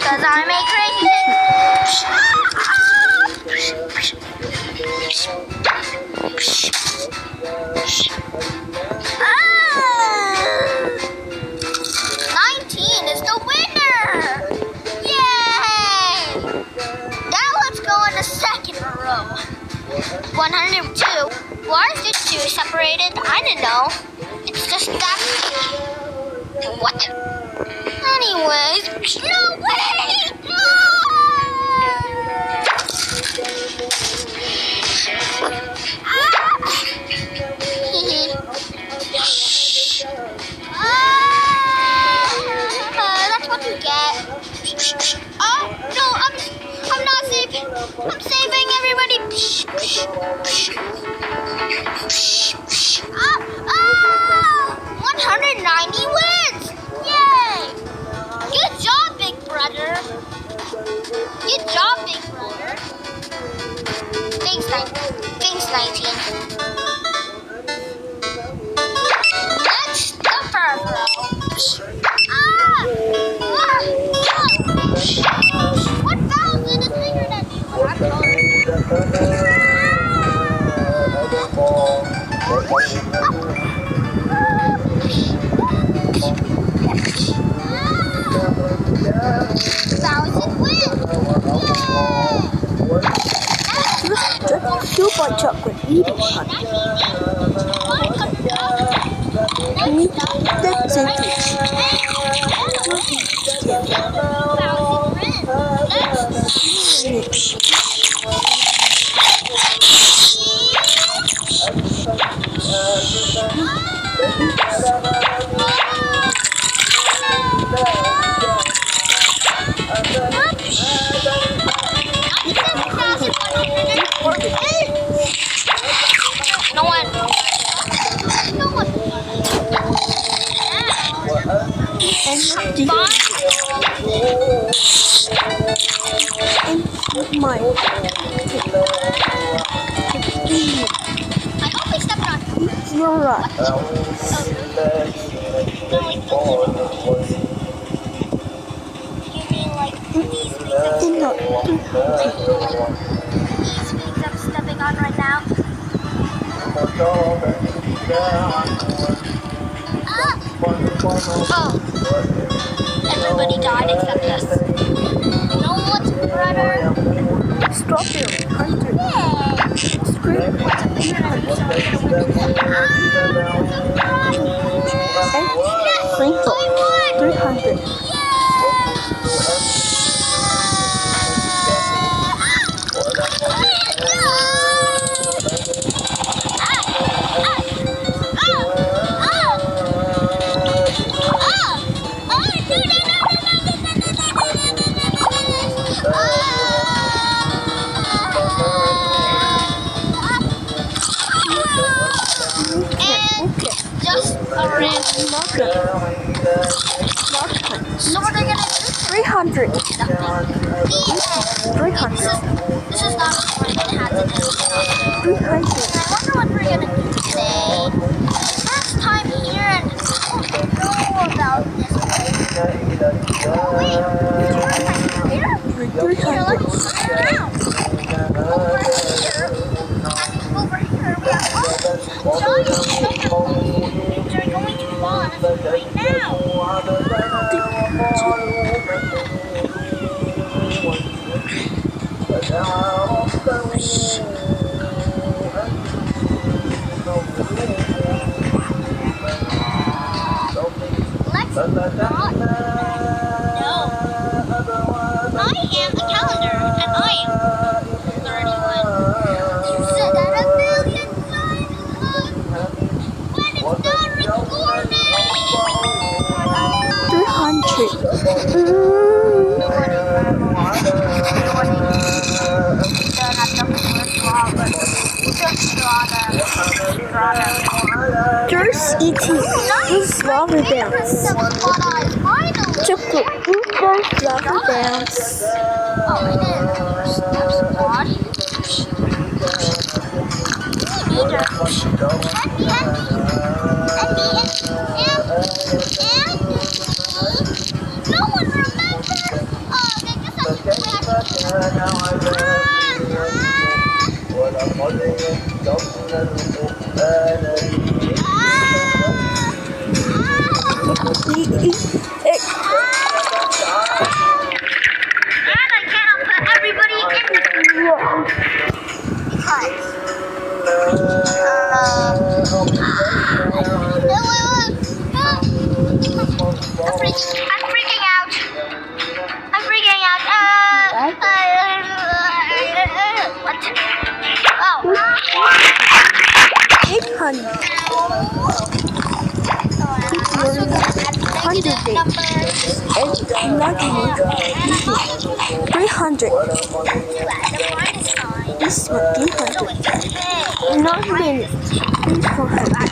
Cause I'm a crazy. Ah! 19 is the winner! Yay! Now let's go in the second row. 102. Why is this 2 separated? I didn't know. It's just that. What? Anyways, no way! That's what you get. Oh no, I'm not saving. I'm saving everybody. 190 wins! Yay! Good job, big brother. Good job, big brother. Thanks, 19. Next, the first row. What valve did it trigger that you? I'm sorry. 1,000 wins! Super chocolate eating fun. That's No one. Mine. I hope we stepped on. You're right. You mean like these things I'm stepping on right now? Oh. Everybody died except us. No one's brother. Strawberry 100. Yay! Scream. What's a bigger number? So I'm gonna win. And Sprinkle 300. Just a random Marker. So what are they gonna do? 300. 300. 300. This is not what we're gonna have to do. 300. I wonder what we're gonna do today. First time here and I don't know about this place. Oh wait, first time here? Here, let me turn around. Over here, we have all giant snowballs which are going to fall on us right now. Let's not. No. I am a calendar, and I am 31. You said that a million times, when it's not recorded. 300. Just eating this lava dance. Chocolate Bluebird lava dance. Oh, it is. Step squad. And no one remembers. 100 the days. numbers. And not even 300. This one 300. Not even 400.